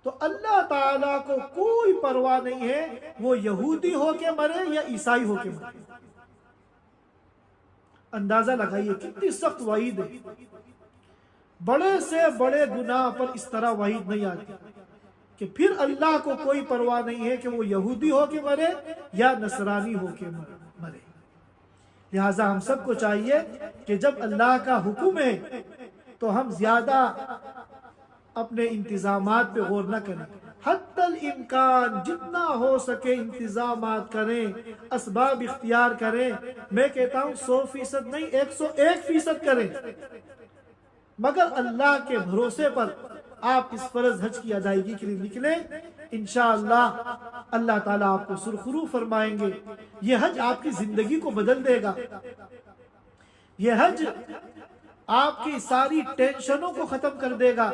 تو اللہ تعالیٰ کو کوئی پرواہ نہیں ہے وہ یہودی ہو کے مرے یا عیسائی ہو کے مرے۔ اندازہ لگائیے کتنی سخت وعید ہے۔ بڑے سے بڑے گناہ پر اس طرح وعید نہیں آتی کہ پھر اللہ کو کوئی پرواہ نہیں ہے کہ وہ یہودی ہو کے مرے یا نصرانی ہو کے مرے۔ لہٰذا ہم سب کو چاہیے کہ جب اللہ کا حکم ہے تو ہم زیادہ اپنے انتظامات پہ غور نہ کریں، حتی الامکان جتنا ہو سکے انتظامات کریں، اسباب اختیار کریں۔ میں کہتا ہوں 100% نہیں 101% کریں، مگر اللہ کے بھروسے پر آپ اس فرض حج کی ادائیگی کے لیے نکلیں۔ انشاءاللہ اللہ تعالیٰ آپ کو سرخرو فرمائیں گے۔ یہ حج آپ کی زندگی کو بدل دے گا، یہ حج آپ کی ساری ٹینشنوں کو ختم کر دے گا،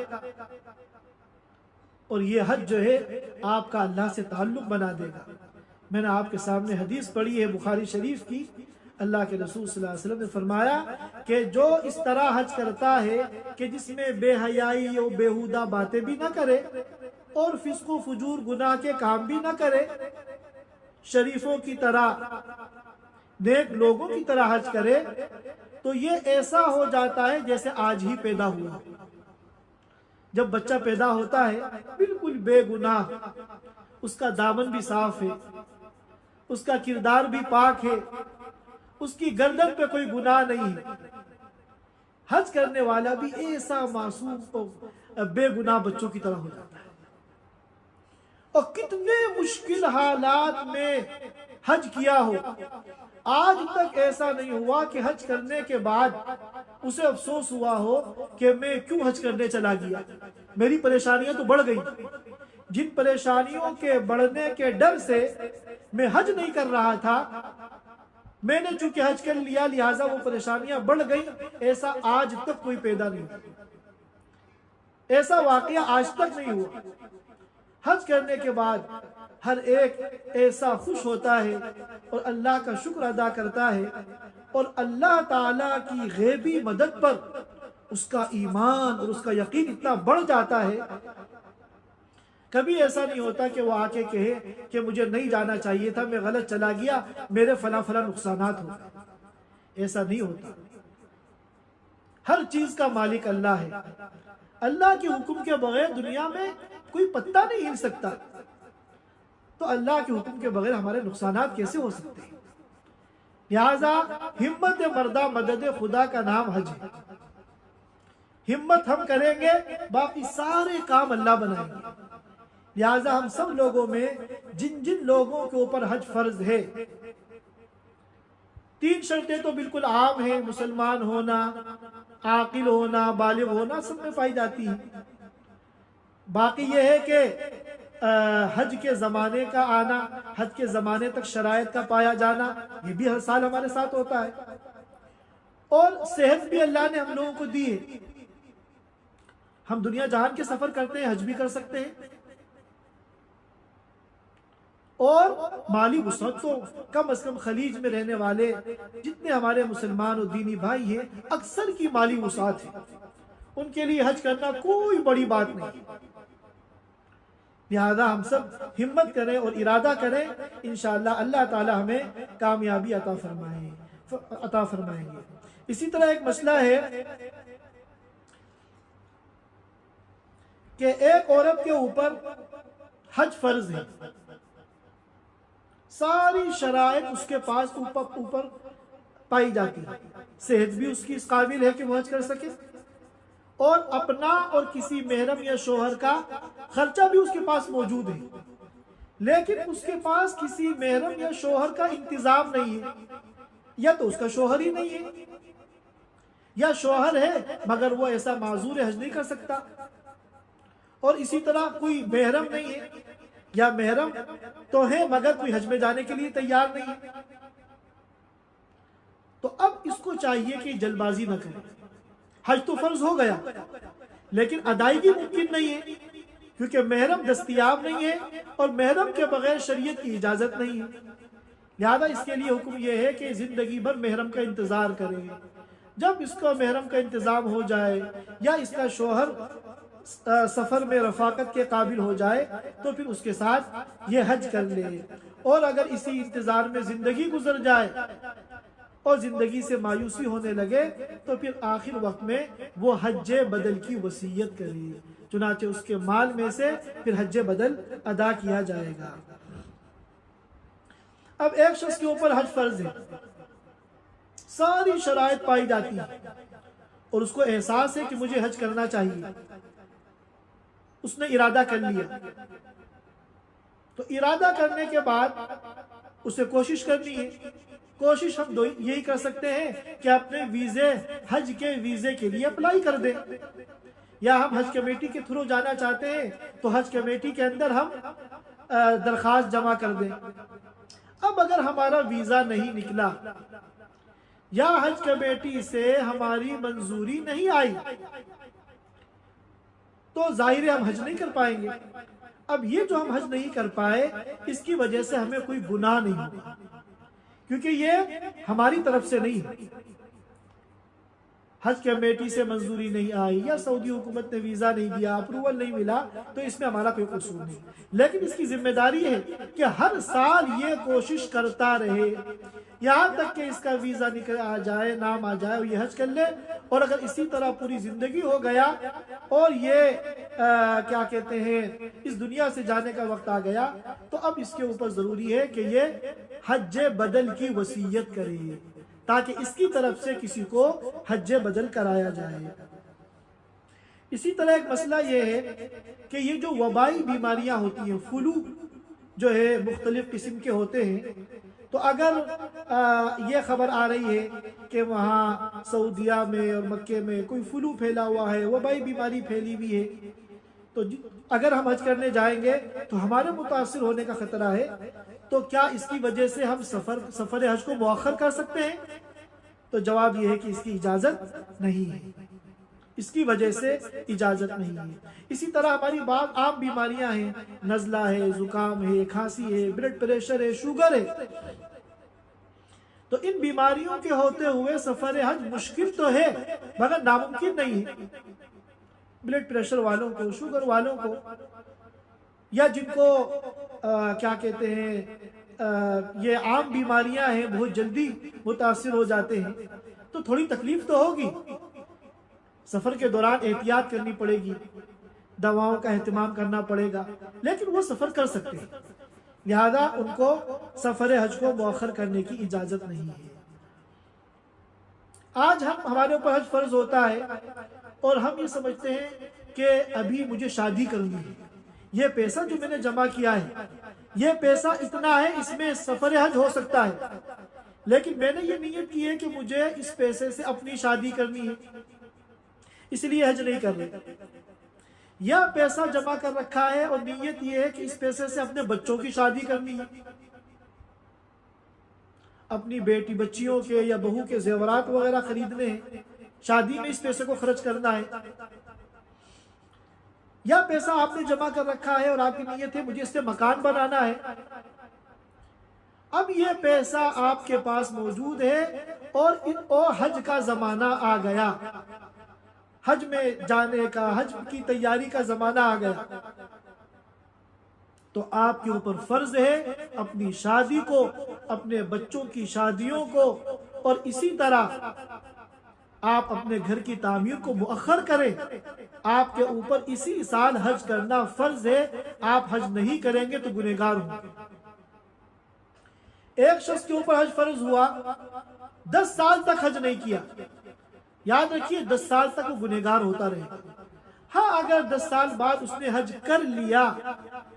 اور یہ حج جو ہے آپ کا اللہ سے تعلق بنا دے گا۔ میں نے آپ کے سامنے حدیث پڑھی ہے بخاری شریف کی، اللہ کے رسول صلی اللہ علیہ وسلم نے فرمایا کہ جو اس طرح حج کرتا ہے کہ جس میں بے حیائی اور بیہودہ باتیں بھی نہ کرے اور فسق و فجور گناہ کے کام بھی نہ کرے، شریفوں کی طرح نیک لوگوں کی طرح حج کرے، تو یہ ایسا ہو جاتا ہے جیسے آج ہی پیدا ہوا۔ جب بچہ پیدا ہوتا ہے بالکل بے گناہ، اس کا دامن بھی صاف ہے، اس کا کردار بھی پاک ہے، اس کی گردن پہ کوئی گناہ نہیں ہے، حج کرنے والا بھی ایسا معصوم بے گناہ بچوں کی طرح ہو جاتا ہے۔ اور کتنے مشکل حالات میں حج کیا ہو، آج تک ایسا نہیں ہوا کہ حج کرنے کے بعد اسے افسوس ہوا ہو کہ میں کیوں حج کرنے چلا گیا، میری پریشانیاں تو بڑھ گئی۔ جن پریشانیوں کے بڑھنے کے ڈر سے میں حج نہیں کر رہا تھا، میں نے چونکہ حج کر لیا لہٰذا وہ پریشانیاں بڑھ گئیں، ایسا آج تک کوئی پیدا نہیں ہوا، ایسا واقعہ آج تک نہیں ہوا۔ حج کرنے کے بعد ہر ایک ایسا خوش ہوتا ہے اور اللہ کا شکر ادا کرتا ہے، اور اللہ تعالیٰ کی غیبی مدد پر اس کا ایمان اور اس کا یقین اتنا بڑھ جاتا ہے، کبھی ایسا نہیں ہوتا کہ وہ آ کے کہے کہ مجھے نہیں جانا چاہیے تھا، میں غلط چلا گیا، میرے فلاں فلاں نقصانات ہو گئے، ایسا نہیں ہوتا۔ ہر چیز کا مالک اللہ ہے، اللہ کے حکم کے بغیر دنیا میں کوئی پتہ نہیں ہل سکتا، تو اللہ کے حکم کے بغیر ہمارے نقصانات کیسے ہو سکتے ہیں؟ لہٰذا ہمت مردہ مدد خدا کا نام حج ہے۔ ہمت ہم کریں گے، باقی سارے کام اللہ بنائیں گے۔ لہٰذا ہم سب لوگوں میں جن جن لوگوں کے اوپر حج فرض ہے، 3 شرطیں تو بالکل عام ہیں، مسلمان ہونا، عاقل ہونا، بالغ ہونا، سب میں پائی جاتی ہیں۔ باقی یہ ہے کہ حج کے زمانے کا آنا، حج کے زمانے تک شرائط کا پایا جانا، یہ بھی ہر سال ہمارے ساتھ ہوتا ہے، اور صحت بھی اللہ نے ہم لوگوں کو دی ہے، ہم دنیا جہان کے سفر کرتے ہیں، حج بھی کر سکتے ہیں۔ اور مالی وسعت تو کم از کم خلیج میں رہنے والے جتنے ہمارے مسلمان اور دینی بھائی ہیں اکثر کی مالی وسعت ہے، ان کے لیے حج کرنا کوئی بڑی بات نہیں۔ لہذا ہم سب ہمت کریں اور ارادہ کریں، انشاءاللہ اللہ تعالی ہمیں کامیابی عطا فرمائیں گے۔ اسی طرح ایک مسئلہ ہے کہ ایک عورت کے اوپر حج فرض ہے، ساری شرائط اس کے پاس اوپر پائی جاتی ہے، صحت بھی اس کی اس قابل ہے کہ وہ حج کر سکے، اور اپنا اور کسی محرم یا شوہر کا خرچہ بھی اس کے پاس موجود ہے، لیکن اس کے پاس کسی محرم یا شوہر کا انتظام نہیں ہے، یا تو اس کا شوہر ہی نہیں ہے، یا شوہر ہے مگر وہ ایسا معذور حج نہیں کر سکتا، اور اسی طرح کوئی محرم نہیں ہے، یا محرم تو ہے مگر کوئی حج میں جانے کے لیے تیار نہیں ہے، تو اب اس کو چاہیے کہ جلد بازی نہ کرے۔ حج تو فرض ہو گیا لیکن ادائیگی ممکن نہیں ہے، کیونکہ محرم دستیاب نہیں ہے اور محرم کے بغیر شریعت کی اجازت نہیں ہے، لہذا اس کے لیے حکم یہ ہے کہ زندگی بھر محرم کا انتظار کرے، جب اس کو محرم کا انتظام ہو جائے یا اس کا شوہر سفر میں رفاقت کے قابل ہو جائے تو پھر اس کے ساتھ یہ حج کر لے، اور اگر اسی انتظار میں زندگی گزر جائے اور زندگی سے مایوسی ہونے لگے تو پھر آخر وقت میں وہ حج بدل کی وصیت کرے، چنانچہ اس کے مال میں سے پھر حج بدل ادا کیا جائے گا۔ اب ایک شخص کے اوپر حج فرض ہے، ساری شرائط پائی جاتی ہے اور اس کو احساس ہے کہ مجھے حج کرنا چاہیے، اس نے ارادہ کر لیا، تو ارادہ کرنے کے بعد اسے کوشش کرنی ہے۔ کوشش ہم یہی کر سکتے ہیں کہ اپنے ویزے، حج کے ویزے کے لیے اپلائی کر دیں، یا ہم حج کمیٹی کے تھرو جانا چاہتے ہیں تو حج کمیٹی کے اندر ہم درخواست جمع کر دیں۔ اب اگر ہمارا ویزا نہیں نکلا یا حج کمیٹی سے ہماری منظوری نہیں آئی تو ظاہر ہے ہم حج نہیں کر پائیں گے۔ اب یہ جو ہم حج نہیں کر پائے اس کی وجہ سے ہمیں کوئی گناہ نہیں ہوگا، کیونکہ یہ ہماری طرف سے نہیں ہے، حج کمیٹی سے منظوری نہیں آئی یا سعودی حکومت نے ویزا نہیں دیا، اپروول نہیں ملا، تو اس میں ہمارا کوئی قصور نہیں، لیکن اس کی ذمہ داری ہے کہ ہر سال یہ کوشش کرتا رہے یہاں تک کہ اس کا ویزا نکل آ جائے، نام آ جائے اور یہ حج کر لے۔ اور اگر اسی طرح پوری زندگی ہو گیا اور یہ کیا کہتے ہیں اس دنیا سے جانے کا وقت آ گیا تو اب اس کے اوپر ضروری ہے کہ یہ حج بدل کی وصیت کرے تاکہ اس کی طرف سے کسی کو حج بدل کرایا جائے۔ اسی طرح ایک مسئلہ یہ ہے کہ یہ جو وبائی بیماریاں ہوتی ہیں، فلو جو ہے مختلف قسم کے ہوتے ہیں، تو اگر یہ خبر آ رہی ہے کہ وہاں سعودیہ میں اور مکے میں کوئی فلو پھیلا ہوا ہے، وبائی بیماری پھیلی ہوئی ہے، تو اگر ہم حج کرنے جائیں گے تو ہمارے متاثر ہونے کا خطرہ ہے، تو کیا اس کی وجہ سے ہم سفر حج کو مؤخر کر سکتے ہیں؟ تو جواب یہ ہے کہ اس کی اجازت نہیں ہے، اس کی وجہ سے اجازت نہیں ہے۔ اسی طرح ہماری بعض عام بیماریاں ہیں، نزلہ ہے، زکام ہے، کھانسی ہے، بلڈ پریشر ہے، شوگر ہے، تو ان بیماریوں کے ہوتے ہوئے سفر حج مشکل تو ہے مگر ناممکن نہیں ہے۔ بلڈ پریشر والوں کو، شوگر والوں کو، یا جن کو کیا کہتے ہیں یہ عام بیماریاں ہیں، بہت جلدی متاثر ہو جاتے ہیں، تو تھوڑی تکلیف تو ہوگی، سفر کے دوران احتیاط کرنی پڑے گی، دواؤں کا اہتمام کرنا پڑے گا، لیکن وہ سفر کر سکتے ہیں، لہذا ان کو سفر حج کو مؤخر کرنے کی اجازت نہیں ہے۔ آج ہمارے اوپر حج فرض ہوتا ہے اور ہم یہ سمجھتے ہیں کہ ابھی مجھے شادی کرنی ہے، یہ پیسہ جو میں نے جمع کیا ہے یہ پیسہ اتنا ہے، اس میں سفر حج ہو سکتا ہے، لیکن میں نے یہ نیت کی ہے کہ مجھے اس پیسے سے اپنی شادی کرنی ہے، اس لیے حج نہیں کر رہے، یا پیسہ جمع کر رکھا ہے اور نیت یہ ہے کہ اس پیسے سے اپنے بچوں کی شادی کرنی ہے، اپنی بیٹی بچیوں کے یا بہو کے زیورات وغیرہ خریدنے ہیں، شادی میں اس پیسے کو خرچ کرنا ہے، یا پیسہ آپ نے جمع کر رکھا ہے اور آپ کی نیت ہے مجھے اس سے مکان بنانا ہے، اب یہ پیسہ آپ کے پاس موجود ہے اور حج کا زمانہ آ گیا، حج میں جانے کا، حج کی تیاری کا زمانہ آ گیا، تو آپ کے اوپر فرض ہے اپنی شادی کو، اپنے بچوں کی شادیوں کو، اور اسی طرح آپ اپنے گھر کی تعمیر کو مؤخر کریں۔ آپ کے اوپر اسی سال حج کرنا فرض ہے، آپ حج نہیں کریں گے تو گنہگار ہوں گے۔ ایک شخص کے اوپر حج فرض ہوا، 10 سال تک حج نہیں کیا، یاد رکھیے 10 سال تک وہ گنہگار ہوتا رہے گا۔ ہاں اگر 10 سال بعد اس نے حج کر لیا،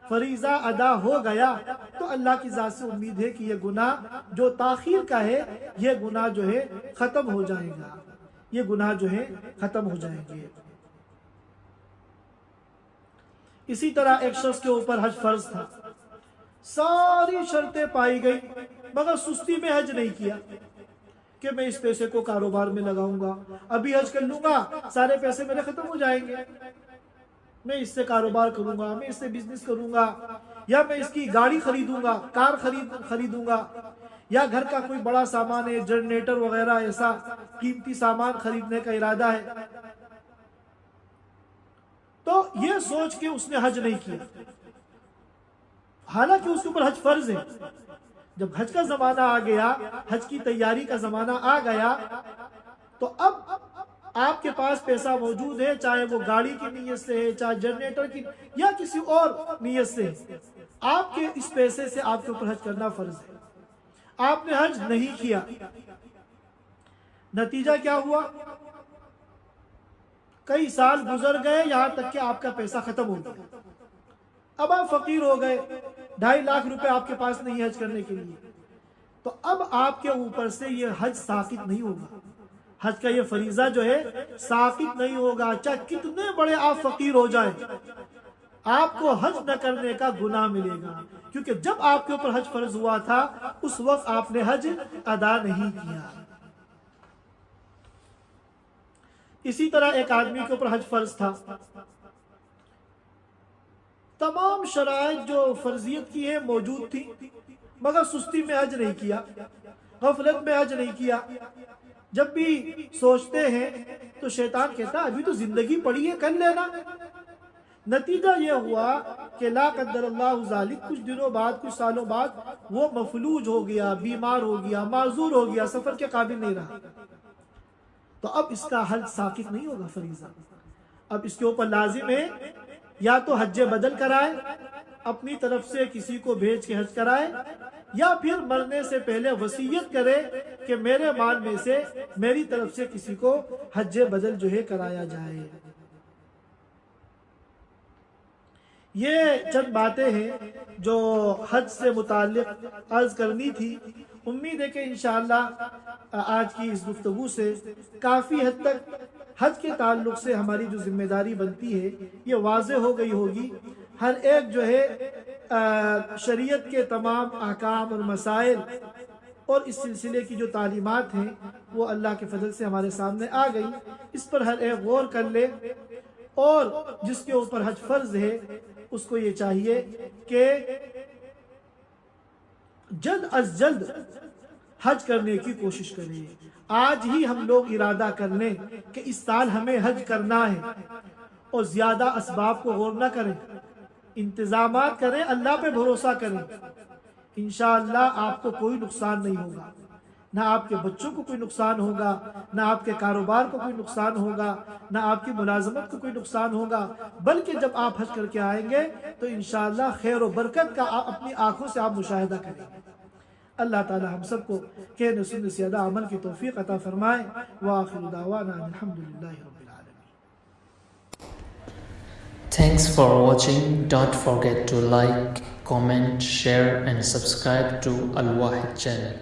فریضہ ادا ہو گیا، تو اللہ کی ذات سے امید ہے کہ یہ گناہ جو تاخیر کا ہے، یہ گناہ جو ہے ختم ہو جائے گا، یہ گناہ جو ہے ختم ہو جائیں گے۔ اسی طرح ایک شخص کے اوپر حج فرض تھا، ساری شرطیں پائی گئی، مگر سستی میں حج نہیں کیا کہ میں اس پیسے کو کاروبار میں لگاؤں گا، ابھی حج کر لوں گا سارے پیسے میرے ختم ہو جائیں گے، میں اس سے کاروبار کروں گا، میں اس سے بزنس کروں گا، یا میں اس کی گاڑی خریدوں گا، کار خریدوں گا، یا گھر کا کوئی بڑا سامان ہے، جنریٹر وغیرہ ایسا قیمتی سامان خریدنے کا ارادہ ہے، تو یہ سوچ کے اس نے حج نہیں کیا، حالانکہ اس کے اوپر حج فرض ہے۔ جب حج کا زمانہ آ گیا، حج کی تیاری کا زمانہ آ گیا، تو اب آپ کے پاس پیسہ موجود ہے، چاہے وہ گاڑی کی نیت سے ہے، چاہے جنریٹر کی یا کسی اور نیت سے ہے، آپ کے اس پیسے سے آپ کے اوپر حج کرنا فرض ہے۔ آپ نے حج نہیں کیا، نتیجہ کیا ہوا؟ کئی سال گزر گئے، یہاں تک کہ آپ کا پیسہ ختم ہو گیا، اب آپ فقیر ہو گئے، 2.5 لاکھ روپے آپ کے پاس نہیں حج کرنے کے لیے، تو اب آپ کے اوپر سے یہ حج ساقط نہیں ہوگا، حج کا یہ فریضہ جو ہے ساقط نہیں ہوگا، چاہے کتنے بڑے آپ فقیر ہو جائیں، آپ کو حج نہ کرنے کا گناہ ملے گا، کیونکہ جب آپ کے اوپر حج فرض ہوا تھا اس وقت آپ نے حج ادا نہیں کیا۔ اسی طرح ایک آدمی کے اوپر حج فرض تھا، تمام شرائط جو فرضیت کی ہے موجود تھی، مگر سستی میں حج نہیں کیا، غفلت میں حج نہیں کیا۔ جب بھی سوچتے ہیں تو شیطان کہتا ہے ابھی تو زندگی پڑی ہے، کر لینا۔ نتیجہ یہ ہوا کہ لا قدر اللہ ذالک، کچھ دنوں بعد، کچھ سالوں بعد وہ مفلوج ہو گیا، بیمار ہو گیا، معذور ہو گیا، سفر کے قابل نہیں رہا، تو اب اس کا حج ساقط نہیں ہوگا فریضہ۔ اب اس کے اوپر لازم ہے یا تو حج بدل کرائے، اپنی طرف سے کسی کو بھیج کے حج کرائے، یا پھر مرنے سے پہلے وصیت کرے کہ میرے مال میں سے میری طرف سے کسی کو حج بدل جو ہے کرایا جائے۔ یہ چند باتیں ہیں جو حج سے متعلق عرض کرنی تھی۔ امید ہے کہ انشاءاللہ آج کی اس گفتگو سے کافی حد تک حج کے تعلق سے ہماری جو ذمہ داری بنتی ہے یہ واضح ہو گئی ہوگی۔ ہر ایک جو ہے شریعت کے تمام احکام اور مسائل اور اس سلسلے کی جو تعلیمات ہیں وہ اللہ کے فضل سے ہمارے سامنے آ گئی، اس پر ہر ایک غور کر لے، اور جس کے اوپر حج فرض ہے اس کو یہ چاہیے کہ جلد از جلد حج کرنے کی کوشش کریں۔ آج ہی ہم لوگ ارادہ کر لیں کہ اس سال ہمیں حج کرنا ہے، اور زیادہ اسباب کو غور نہ کریں، انتظامات کریں، اللہ پہ بھروسہ کریں، انشاءاللہ آپ کو کوئی نقصان نہیں ہوگا، نہ آپ کے بچوں کو کوئی نقصان ہوگا، نہ آپ کے کاروبار کو کوئی نقصان ہوگا، نہ آپ کی ملازمت کو کوئی نقصان ہوگا، بلکہ جب آپ حج کر کے آئیں گے تو انشاءاللہ خیر و برکت کا اپنی آنکھوں سے آپ مشاہدہ کریں گے۔ اللہ تعالی ہم سب کو کہنے سننے سے زیادہ عمل کی توفیق عطا فرمائے۔ وآخر دعوانا الحمدللہ رب العالمین۔ Thanks for watching. Don't forget to like, comment, share and subscribe to Al Wahid channel.